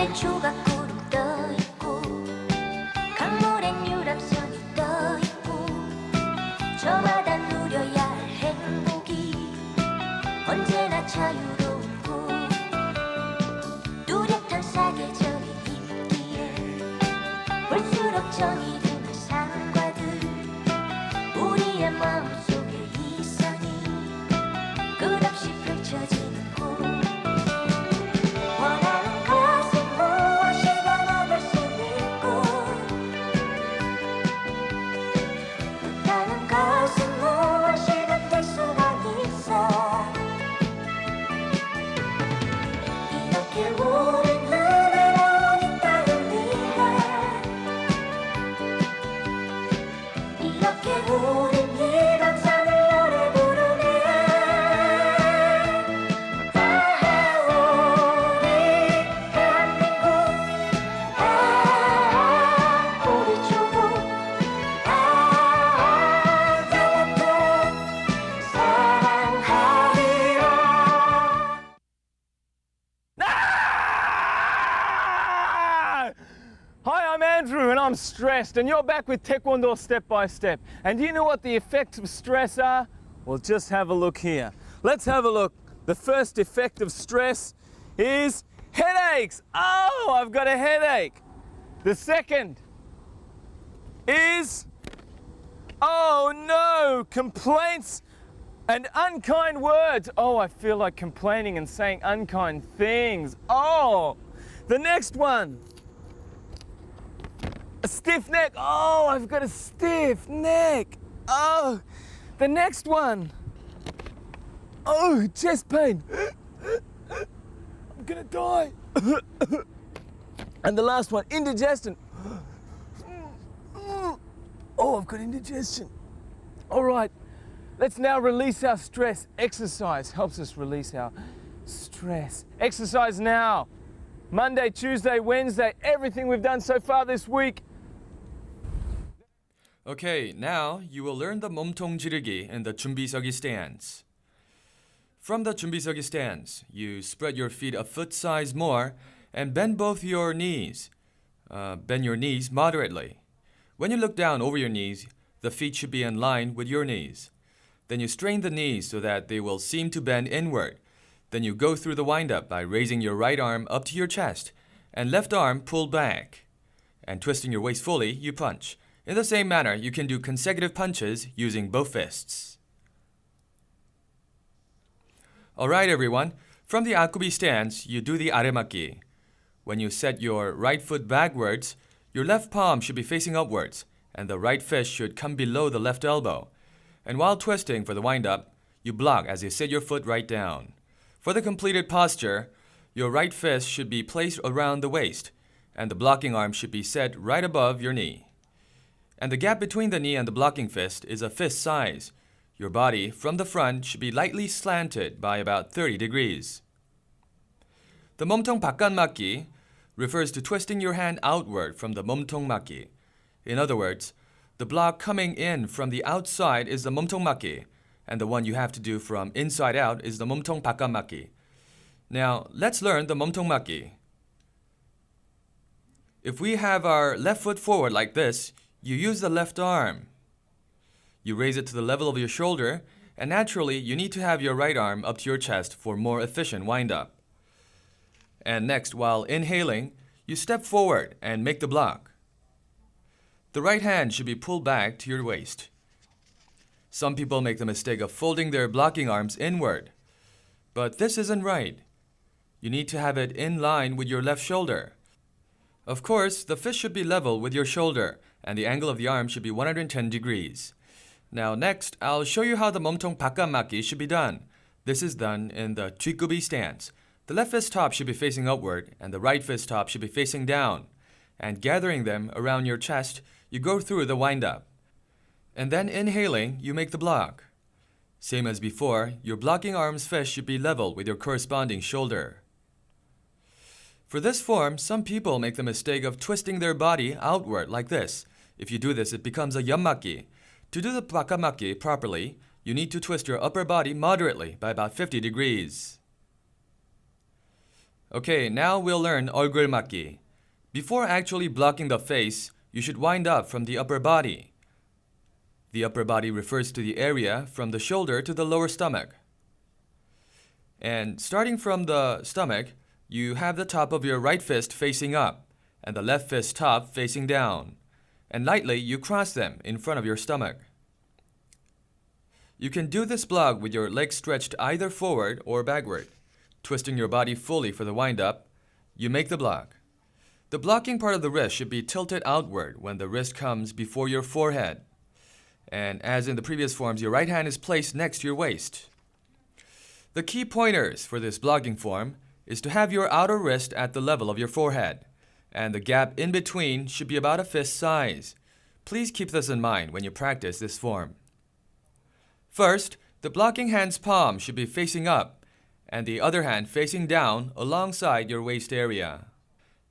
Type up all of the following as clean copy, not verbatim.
하늘엔 조각구름 떠있고 강물엔 유람선이 떠있고 저마다 누려야 할 행복이 언제나 자유로운 곳 뚜렷한 사계절이 있기에 볼수록 정이 드는 산과들 우리의 마음속에 이상이 끝없이 펼쳐지는 곳 원하는 것은 무엇이든 얻을 수 있고 못하는 것은 무엇이든 될 수가 있어 이렇게 우린 은혜로운 이 땅을 위해 이렇게 우린 이 감사를 노래 부르네 우리 대한민국 우리 조국 달라도 사랑하리라 Hi, I'm Andrew and I'm stressed, and you're back with Taekwondo Step by Step. And do you know what the effects of stress are? Well, just have a look here. Let's have a look. The first effect of stress is headaches. Oh, I've got a headache. The second is, oh no, complaints and unkind words. Oh, I feel like complaining and saying unkind things. Oh, the next one. A stiff neck. Oh, I've got a stiff neck. Oh, the next one. Oh, chest pain. I'm gonna die. And the last one, indigestion. Oh, I've got indigestion. All right, let's now release our stress. Exercise helps us release our stress. Exercise now. Monday, Tuesday, Wednesday, everything we've done so far this week. Okay, now you will learn the 몸통 지르기 in the Chonbissogi Stands. From the Chonbissogi Stands, you spread your feet a foot size more and bend both your knees. Bend your knees moderately. When you look down over your knees, the feet should be in line with your knees. Then you strain the knees so that they will seem to bend inward. Then you go through the wind-up by raising your right arm up to your chest and left arm pulled back. And twisting your waist fully, you punch. In the same manner, you can do consecutive punches using both fists. Alright everyone, from the Akobi stance, you do the Arimaki. When you set your right foot backwards, your left palm should be facing upwards, and the right fist should come below the left elbow. And while twisting for the wind-up, you block as you sit your foot right down. For the completed posture, your right fist should be placed around the waist, and the blocking arm should be set right above your knee. And the gap between the knee and the blocking fist is a fist size. Your body, from the front, should be lightly slanted by about 30 degrees. The 몸통 바깥막기 refers to twisting your hand outward from the 몸통 막기. In other words, the block coming in from the outside is the 몸통 막기, and the one you have to do from inside out is the 몸통 바깥막기. Now, let's learn the 몸통 막기. If we have our left foot forward like this, you use the left arm. You raise it to the level of your shoulder, and naturally, you need to have your right arm up to your chest for more efficient wind-up. And next, while inhaling, you step forward and make the block. The right hand should be pulled back to your waist. Some people make the mistake of folding their blocking arms inward, but this isn't right. You need to have it in line with your left shoulder. Of course, the fist should be level with your shoulder, and the angle of the arm should be 110 degrees. Now next, I'll show you how the 몸통 바깥막기 should be done. This is done in the 지르기 stance. The left fist top should be facing upward, and the right fist top should be facing down. And gathering them around your chest, you go through the wind-up. And then inhaling, you make the block. Same as before, your blocking arm's fist should be level with your corresponding shoulder. For this form, some people make the mistake of twisting their body outward like this. If you do this, it becomes a yanmaki. To do the 바깥막기 properly, you need to twist your upper body moderately by about 50 degrees. Okay, now we'll learn 얼굴막기. Before actually blocking the face, you should wind up from the upper body. The upper body refers to the area from the shoulder to the lower stomach. And starting from the stomach, you have the top of your right fist facing up and the left fist top facing down. And lightly, you cross them in front of your stomach. You can do this block with your legs stretched either forward or backward. Twisting your body fully for the wind-up, you make the block. The blocking part of the wrist should be tilted outward when the wrist comes before your forehead. And as in the previous forms, your right hand is placed next to your waist. The key pointers for this blocking form is to have your outer wrist at the level of your forehead, and the gap in between should be about a fist size. Please keep this in mind when you practice this form. First, the blocking hand's palm should be facing up, and the other hand facing down alongside your waist area.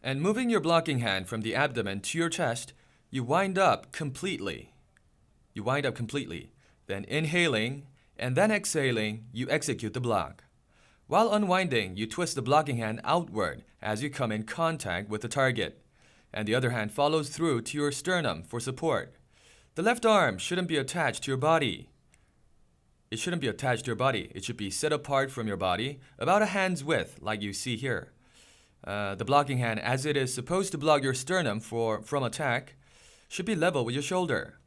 And moving your blocking hand from the abdomen to your chest, you wind up completely. Then inhaling, and then exhaling, you execute the block. While unwinding, you twist the blocking hand outward as you come in contact with the target, and the other hand follows through to your sternum for support. The left arm shouldn't be attached to your body. It should be set apart from your body, about a hand's width, like you see here. The blocking hand, as it is supposed to block your sternum from attack, should be level with your shoulder.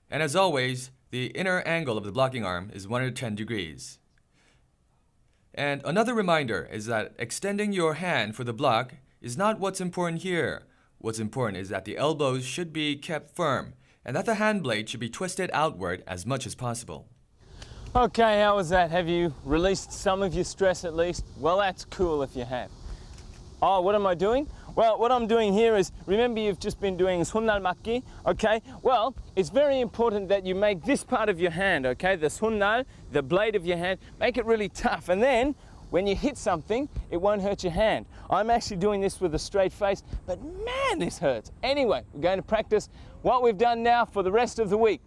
And as always, the inner angle of the blocking arm is 110 degrees. And another reminder is that extending your hand for the block is not what's important here. What's important is that the elbows should be kept firm and that the hand blade should be twisted outward as much as possible. Okay, how was that? Have you released some of your stress at least? Well, that's cool if you have. Oh, what am I doing? Well, what I'm doing here is, remember you've just been doing 손날막기, okay? Well, it's very important that you make this part of your hand, okay? The 손날, the blade of your hand, make it really tough. And then, when you hit something, it won't hurt your hand. I'm actually doing this with a straight face, but man, this hurts. Anyway, we're going to practice what we've done now for the rest of the week.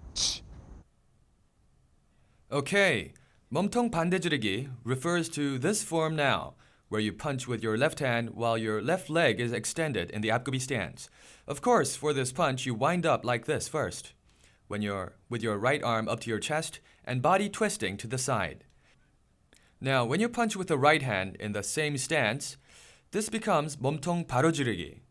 Okay, 몸통 반대 지르기 refers to this form now, where you punch with your left hand while your left leg is extended in the 앞굽이 stance. Of course, for this punch, you wind up like this first, with your right arm up to your chest and body twisting to the side. Now, when you punch with the right hand in the same stance, this becomes 몸통 바로 지르기.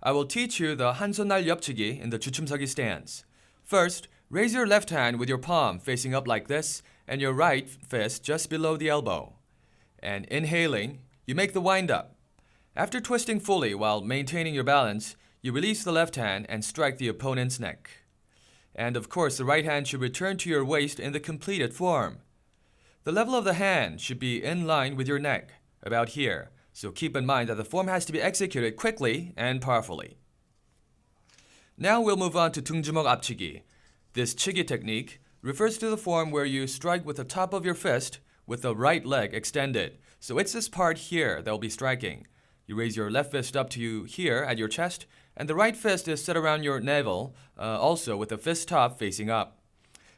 I will teach you the 한 손날 옆치기 in the 주춤서기 stance. First, raise your left hand with your palm facing up like this and your right fist just below the elbow. And inhaling, you make the wind-up. After twisting fully while maintaining your balance, you release the left hand and strike the opponent's neck. And of course, the right hand should return to your waist in the completed form. The level of the hand should be in line with your neck, about here, so keep in mind that the form has to be executed quickly and powerfully. Now we'll move on to 등주먹 앞치기. This 치기 technique refers to the form where you strike with the top of your fist with the right leg extended. So it's this part here that will be striking. You raise your left fist up to you here at your chest, and the right fist is set around your navel, also with the fist top facing up.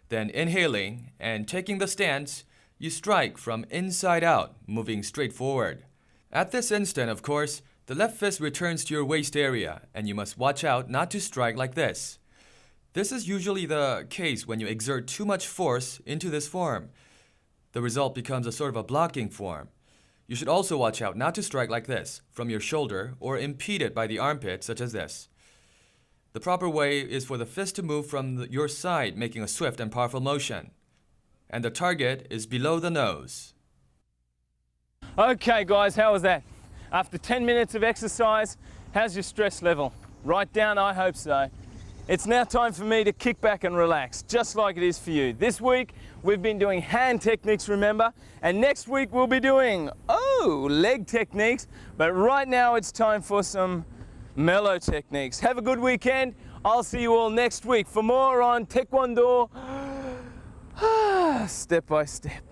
Then inhaling and taking the stance, you strike from inside out, moving straight forward. At this instant, of course, the left fist returns to your waist area, and you must watch out not to strike like this. This is usually the case when you exert too much force into this form. The result becomes a sort of a blocking form. You should also watch out not to strike like this, from your shoulder or impeded by the armpit, such as this. The proper way is for the fist to move from your side, making a swift and powerful motion. And the target is below the nose. Okay guys, how was that? After 10 minutes of exercise, how's your stress level? Right down, I hope so. It's now time for me to kick back and relax, just like it is for you. This week, we've been doing hand techniques, remember? And next week, we'll be doing, leg techniques. But right now, it's time for some mellow techniques. Have a good weekend. I'll see you all next week for more on Taekwondo, step by step.